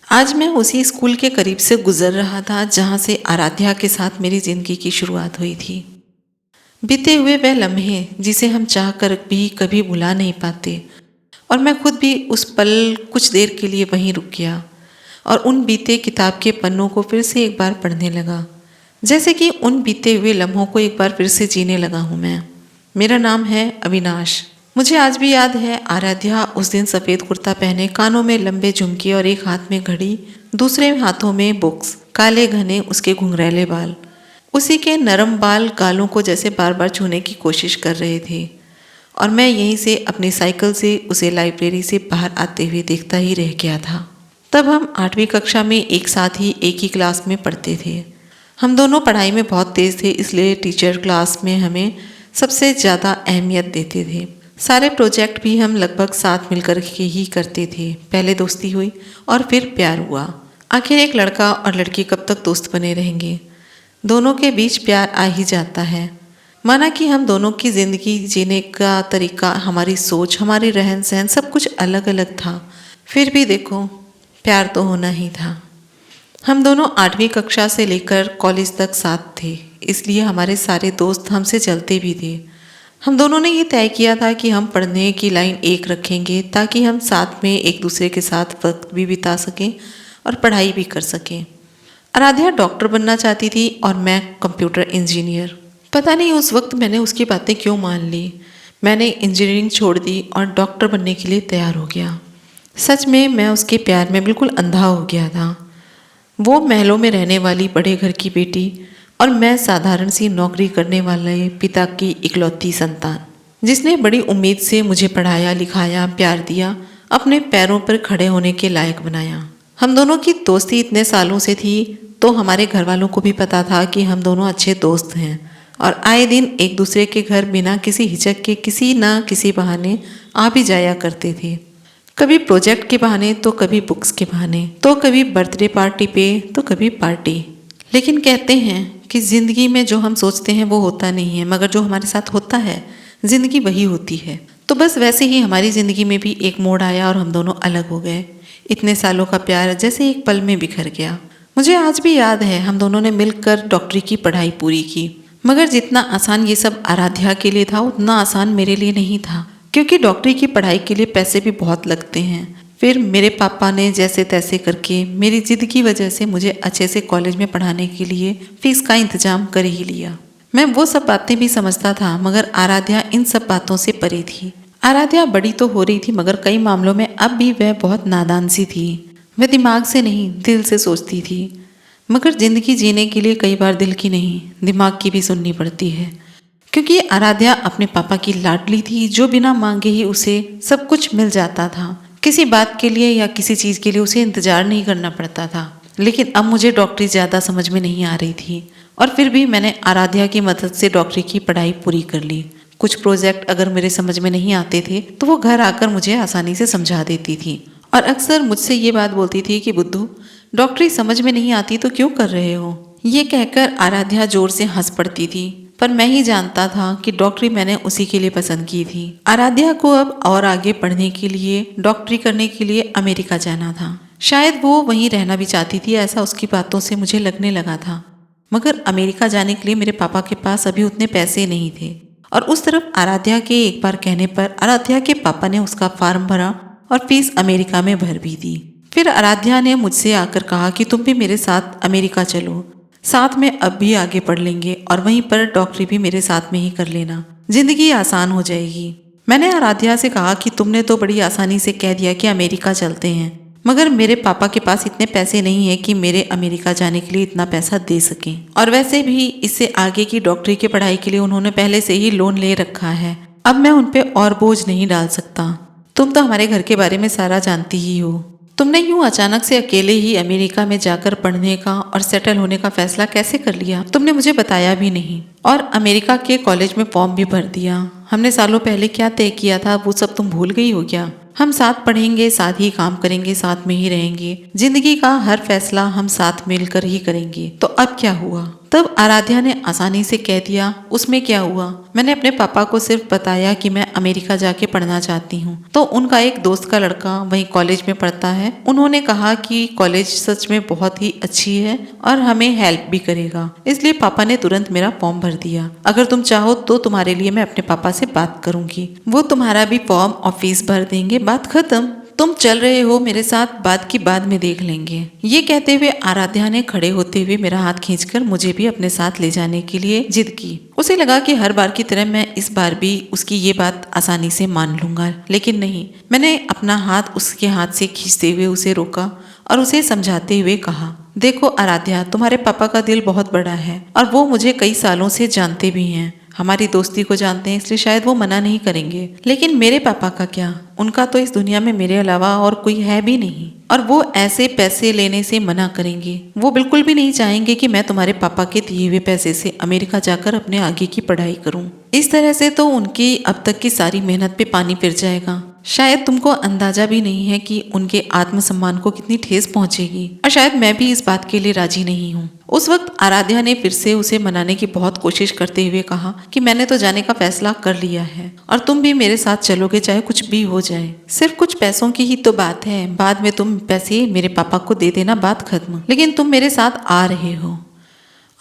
आज मैं उसी स्कूल के करीब से गुजर रहा था जहाँ से आराध्या के साथ मेरी ज़िंदगी की शुरुआत हुई थी। बीते हुए वह लम्हे जिसे हम चाह कर भी कभी भुला नहीं पाते, और मैं खुद भी उस पल कुछ देर के लिए वहीं रुक गया और उन बीते किताब के पन्नों को फिर से एक बार पढ़ने लगा, जैसे कि उन बीते हुए लम्हों को एक बार फिर से जीने लगा हूँ मैं। मेरा नाम है अविनाश। मुझे आज भी याद है आराध्या उस दिन सफ़ेद कुर्ता पहने, कानों में लंबे झुमके और एक हाथ में घड़ी, दूसरे हाथों में बुक्स, काले घने उसके घुंघरैले बाल, उसी के नरम बाल गालों को जैसे बार बार छूने की कोशिश कर रहे थे। और मैं यहीं से अपनी साइकिल से उसे लाइब्रेरी से बाहर आते हुए देखता ही रह गया था। तब हम 8वीं कक्षा में एक साथ ही एक ही क्लास में पढ़ते थे। हम दोनों पढ़ाई में बहुत तेज़ थे, इसलिए टीचर क्लास में हमें सबसे ज़्यादा अहमियत देते थे। सारे प्रोजेक्ट भी हम लगभग साथ मिलकर के ही करते थे। पहले दोस्ती हुई और फिर प्यार हुआ। आखिर एक लड़का और लड़की कब तक दोस्त बने रहेंगे? दोनों के बीच प्यार आ ही जाता है। माना कि हम दोनों की ज़िंदगी जीने का तरीका, हमारी सोच, हमारी रहन सहन सब कुछ अलग अलग था, फिर भी देखो प्यार तो होना ही था। हम दोनों 8वीं कक्षा से लेकर कॉलेज तक साथ थे, इसलिए हमारे सारे दोस्त हमसे चलते भी थे। हम दोनों ने ये तय किया था कि हम पढ़ने की लाइन एक रखेंगे ताकि हम साथ में एक दूसरे के साथ वक्त भी बिता सकें और पढ़ाई भी कर सकें। आराध्या डॉक्टर बनना चाहती थी और मैं कंप्यूटर इंजीनियर। पता नहीं उस वक्त मैंने उसकी बातें क्यों मान ली। मैंने इंजीनियरिंग छोड़ दी और डॉक्टर बनने के लिए तैयार हो गया। सच में मैं उसके प्यार में बिल्कुल अंधा हो गया था। वो महलों में रहने वाली बड़े घर की बेटी और मैं साधारण सी नौकरी करने वाले पिता की इकलौती संतान, जिसने बड़ी उम्मीद से मुझे पढ़ाया, लिखाया, प्यार दिया, अपने पैरों पर खड़े होने के लायक बनाया। हम दोनों की दोस्ती इतने सालों से थी तो हमारे घर वालों को भी पता था कि हम दोनों अच्छे दोस्त हैं और आए दिन एक दूसरे के घर बिना किसी हिचक के किसी न किसी बहाने आ भी जाया करते थे। कभी प्रोजेक्ट के बहाने, तो कभी बुक्स के बहाने, तो कभी बर्थडे पार्टी पे, तो कभी पार्टी। लेकिन कहते हैं कि ज़िंदगी में जो हम सोचते हैं वो होता नहीं है, मगर जो हमारे साथ होता है ज़िंदगी वही होती है। तो बस वैसे ही हमारी ज़िंदगी में भी एक मोड़ आया और हम दोनों अलग हो गए। इतने सालों का प्यार जैसे एक पल में बिखर गया। मुझे आज भी याद है हम दोनों ने मिलकर डॉक्टरी की पढ़ाई पूरी की, मगर जितना आसान ये सब आराध्या के लिए था उतना आसान मेरे लिए नहीं था, क्योंकि डॉक्टरी की पढ़ाई के लिए पैसे भी बहुत लगते हैं। फिर मेरे पापा ने जैसे तैसे करके मेरी जिद की वजह से मुझे अच्छे से कॉलेज में पढ़ाने के लिए फीस का इंतजाम कर ही लिया। मैं वो सब बातें भी समझता था, मगर आराध्या इन सब बातों से परे थी। आराध्या बड़ी तो हो रही थी, मगर कई मामलों में अब भी वह बहुत नादान सी थी। वह दिमाग से नहीं दिल से सोचती थी, मगर जिंदगी जीने के लिए कई बार दिल की नहीं दिमाग की भी सुननी पड़ती है। क्योंकि आराध्या अपने पापा की लाडली थी, जो बिना मांगे ही उसे सब कुछ मिल जाता था। किसी बात के लिए या किसी चीज़ के लिए उसे इंतजार नहीं करना पड़ता था। लेकिन अब मुझे डॉक्टरी ज़्यादा समझ में नहीं आ रही थी, और फिर भी मैंने आराध्या की मदद से डॉक्टरी की पढ़ाई पूरी कर ली। कुछ प्रोजेक्ट अगर मेरे समझ में नहीं आते थे तो वो घर आकर मुझे आसानी से समझा देती थी, और अक्सर मुझसे ये बात बोलती थी कि बुद्धू, डॉक्टरी समझ में नहीं आती तो क्यों कर रहे हो। ये कहकर आराध्या जोर से हंस पड़ती थी, पर मैं ही जानता था कि डॉक्टरी मैंने उसी के लिए पसंद की थी। आराध्या को अब और आगे पढ़ने के लिए, डॉक्टरी करने के लिए अमेरिका जाना था। शायद वो वहीं रहना भी चाहती थी, ऐसा उसकी बातों से मुझे लगने लगा था। मगर अमेरिका जाने के लिए मेरे पापा के पास अभी उतने पैसे नहीं थे, और उस तरफ आराध्या के एक बार कहने पर आराध्या के पापा ने उसका फॉर्म भरा और फीस अमेरिका में भर भी दी। फिर आराध्या ने मुझसे आकर कहा कि तुम भी मेरे साथ अमेरिका चलो, साथ में अब भी आगे पढ़ लेंगे और वहीं पर डॉक्टरी भी मेरे साथ में ही कर लेना, जिंदगी आसान हो जाएगी। मैंने आराध्या से कहा कि तुमने तो बड़ी आसानी से कह दिया कि अमेरिका चलते हैं, मगर मेरे पापा के पास इतने पैसे नहीं है कि मेरे अमेरिका जाने के लिए इतना पैसा दे सकें, और वैसे भी इससे आगे की डॉक्टरी की पढ़ाई के लिए उन्होंने पहले से ही लोन ले रखा है। अब मैं उन पे और बोझ नहीं डाल सकता। तुम तो हमारे घर के बारे में सारा जानती ही हो। तुमने यूं अचानक से अकेले ही अमेरिका में जाकर पढ़ने का और सेटल होने का फैसला कैसे कर लिया? तुमने मुझे बताया भी नहीं, और अमेरिका के कॉलेज में फॉर्म भी भर दिया। हमने सालों पहले क्या तय किया था वो सब तुम भूल गई हो क्या? हम साथ पढ़ेंगे, साथ ही काम करेंगे, साथ में ही रहेंगे, जिंदगी का हर फैसला हम साथ मिलकर ही करेंगे। तो अब क्या हुआ? तब आराध्या ने आसानी से कह दिया, उसमें क्या हुआ। मैंने अपने पापा को सिर्फ बताया कि मैं अमेरिका जाके पढ़ना चाहती हूँ। तो उनका एक दोस्त का लड़का वहीं कॉलेज में पढ़ता है। उन्होंने कहा कि कॉलेज सच में बहुत ही अच्छी है और हमें हेल्प भी करेगा, इसलिए पापा ने तुरंत मेरा फॉर्म भर दिया। अगर तुम चाहो तो तुम्हारे लिए मैं अपने पापा से बात करूंगी, वो तुम्हारा भी फॉर्म और फीस भर देंगे, बात खत्म। तुम चल रहे हो मेरे साथ, बात की बाद में देख लेंगे। ये कहते हुए आराध्या ने खड़े होते हुए मेरा हाथ खींचकर मुझे भी अपने साथ ले जाने के लिए जिद की। उसे लगा कि हर बार की तरह मैं इस बार भी उसकी ये बात आसानी से मान लूंगा, लेकिन नहीं। मैंने अपना हाथ उसके हाथ से खींचते हुए उसे रोका और उसे समझाते हुए कहा, देखो आराध्या, तुम्हारे पापा का दिल बहुत बड़ा है और वो मुझे कई सालों से जानते भी हैं, हमारी दोस्ती को जानते हैं, इसलिए शायद वो मना नहीं करेंगे। लेकिन मेरे पापा का क्या, उनका तो इस दुनिया में मेरे अलावा और कोई है भी नहीं, और वो ऐसे पैसे लेने से मना करेंगे। वो बिल्कुल भी नहीं चाहेंगे कि मैं तुम्हारे पापा के दिए हुए पैसे से अमेरिका जाकर अपने आगे की पढ़ाई करूं। इस तरह से तो उनकी अब तक की सारी मेहनत पे पानी फिर जाएगा। शायद तुमको अंदाजा भी नहीं है कि उनके आत्मसम्मान को कितनी ठेस पहुंचेगी, और शायद मैं भी इस बात के लिए राजी नहीं हूँ। उस वक्त आराध्या ने फिर से उसे मनाने की बहुत कोशिश करते हुए कहा कि मैंने तो जाने का फैसला कर लिया है और तुम भी मेरे साथ चलोगे, चाहे कुछ भी हो जाए। सिर्फ कुछ पैसों की ही तो बात है, बाद में तुम पैसे मेरे पापा को दे देना, बात खत्म। लेकिन तुम मेरे साथ आ रहे हो।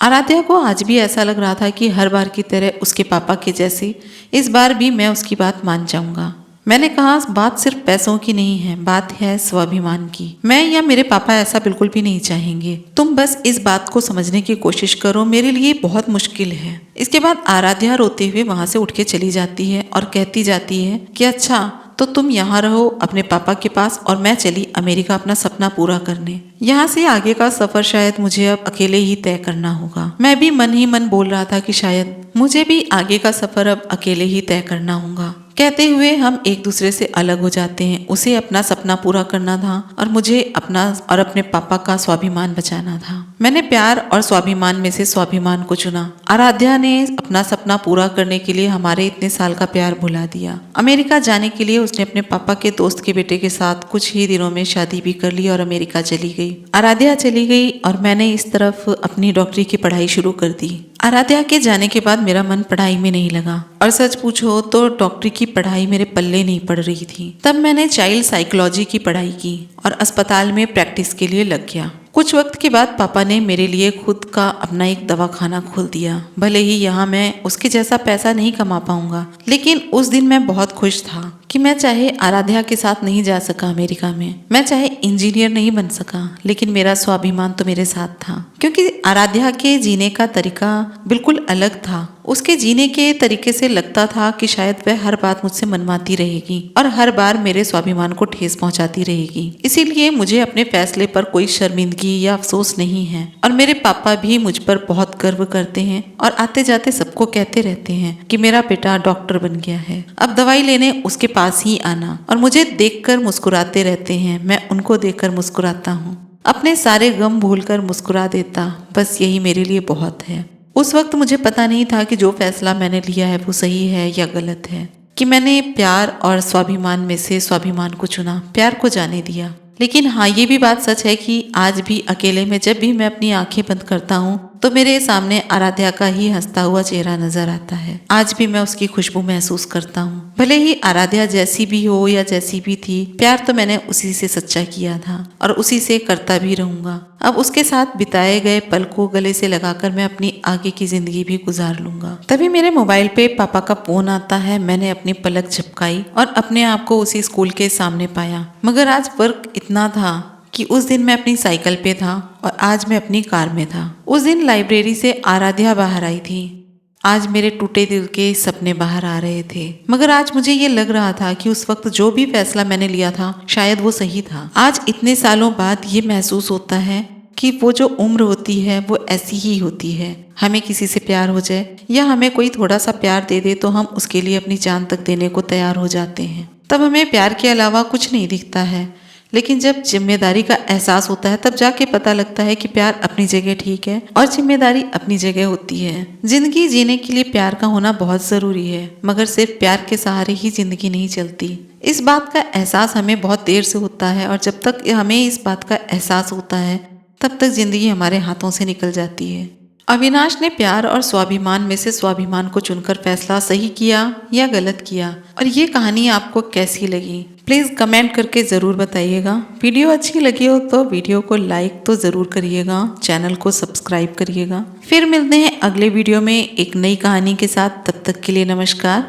आराध्या को आज भी ऐसा लग रहा था कि हर बार की तरह उसके पापा के जैसे इस बार भी मैं उसकी बात मान जाऊंगा। मैंने कहा, बात सिर्फ पैसों की नहीं है, बात है स्वाभिमान की। मैं या मेरे पापा ऐसा बिल्कुल भी नहीं चाहेंगे। तुम बस इस बात को समझने की कोशिश करो, मेरे लिए बहुत मुश्किल है। इसके बाद आराध्या रोते हुए वहां से उठ के चली जाती है और कहती जाती है कि अच्छा तो तुम यहाँ रहो अपने पापा के पास और मैं चली अमेरिका अपना सपना पूरा करने। यहाँ से आगे का सफर शायद मुझे अब अकेले ही तय करना होगा। मैं भी मन ही मन बोल रहा था कि शायद मुझे भी आगे का सफर अब अकेले ही तय करना होगा। कहते हुए हम एक दूसरे से अलग हो जाते हैं। उसे अपना सपना पूरा करना था और मुझे अपना और अपने पापा का स्वाभिमान बचाना था। मैंने प्यार और स्वाभिमान में से स्वाभिमान को चुना। आराध्या ने अपना सपना पूरा करने के लिए हमारे इतने साल का प्यार भुला दिया। अमेरिका जाने के लिए उसने अपने पापा के दोस्त के बेटे के साथ कुछ ही दिनों में शादी भी कर ली और अमेरिका चली गई। आराध्या चली गई और मैंने इस तरफ अपनी डॉक्टरी की पढ़ाई शुरू कर दी। आराध्या के जाने के बाद मेरा मन पढ़ाई में नहीं लगा और सच पूछो तो डॉक्टरी की पढ़ाई मेरे पल्ले नहीं पड़ रही थी। तब मैंने चाइल्ड साइकोलॉजी की पढ़ाई की और अस्पताल में प्रैक्टिस के लिए लग गया। कुछ वक्त के बाद पापा ने मेरे लिए खुद का अपना एक दवाखाना खोल दिया। भले ही यहाँ मैं उसके जैसा पैसा नहीं कमा पाऊंगा, लेकिन उस दिन मैं बहुत खुश था कि मैं चाहे आराध्या के साथ नहीं जा सका अमेरिका में, मैं चाहे इंजीनियर नहीं बन सका, लेकिन मेरा स्वाभिमान तो मेरे साथ था। क्योंकि आराध्या के जीने का तरीका बिल्कुल अलग था। उसके जीने के तरीके से लगता था कि शायद वह हर बात मुझसे मनवाती रहेगी और हर बार मेरे स्वाभिमान को ठेस पहुंचाती रहेगी। इसीलिए मुझे अपने फैसले पर कोई शर्मिंदगी या अफसोस नहीं है और मेरे पापा भी मुझ पर बहुत गर्व करते हैं और आते जाते सबको कहते रहते हैं कि मेरा बेटा डॉक्टर बन गया है, अब दवाई लेने उसके पास ही आना, और मुझे देखकर मुस्कुराते रहते हैं। मैं उनको देखकर मुस्कुराता हूँ, अपने सारे गम भूलकर मुस्कुरा देता। बस यही मेरे लिए बहुत है। उस वक्त मुझे पता नहीं था कि जो फैसला मैंने लिया है वो सही है या गलत है, कि मैंने प्यार और स्वाभिमान में से स्वाभिमान को चुना, प्यार को जाने दिया। लेकिन हाँ, ये भी बात सच है कि आज भी अकेले में जब भी मैं अपनी आंखें बंद करता हूँ तो मेरे सामने आराध्या का ही हंसता हुआ चेहरा नजर आता है। आज भी मैं उसकी खुशबू महसूस करता हूँ। भले ही आराध्या जैसी भी हो या जैसी भी थी, प्यार तो मैंने उसी से सच्चा किया था और उसी से करता भी रहूंगा। अब उसके साथ बिताए गए पल को गले से लगाकर मैं अपनी आगे की जिंदगी भी गुजार लूंगा। तभी मेरे मोबाइल पे पापा का फोन आता है। मैंने अपनी पलक झपकाई और अपने आप को उसी स्कूल के सामने पाया। मगर आज फर्क इतना था कि उस दिन मैं अपनी साइकिल पे था और आज मैं अपनी कार में था। उस दिन लाइब्रेरी से आराध्या बाहर आई थी। आज मेरे टूटे दिल के सपने बाहर आ रहे थे। मगर आज मुझे ये लग रहा था कि उस वक्त जो भी फैसला मैंने लिया था शायद वो सही था। आज इतने सालों बाद ये महसूस होता है कि वो जो उम्र होती है वो ऐसी ही होती है। हमें किसी से प्यार हो जाए या हमें कोई थोड़ा सा प्यार दे दे तो हम उसके लिए अपनी जान तक देने को तैयार हो जाते हैं। तब हमें प्यार के अलावा कुछ नहीं दिखता है। लेकिन जब जिम्मेदारी का एहसास होता है तब जाके पता लगता है कि प्यार अपनी जगह ठीक है और जिम्मेदारी अपनी जगह होती है। जिंदगी जीने के लिए प्यार का होना बहुत जरूरी है, मगर सिर्फ प्यार के सहारे ही जिंदगी नहीं चलती। इस बात का एहसास हमें बहुत देर से होता है और जब तक हमें इस बात का एहसास होता है तब तक जिंदगी हमारे हाथों से निकल जाती है। अविनाश ने प्यार और स्वाभिमान में से स्वाभिमान को चुनकर फैसला सही किया या गलत किया, और ये कहानी आपको कैसी लगी प्लीज़ कमेंट करके ज़रूर बताइएगा। वीडियो अच्छी लगी हो तो वीडियो को लाइक तो ज़रूर करिएगा, चैनल को सब्सक्राइब करिएगा। फिर मिलते हैं अगले वीडियो में एक नई कहानी के साथ, तब तक के लिए नमस्कार।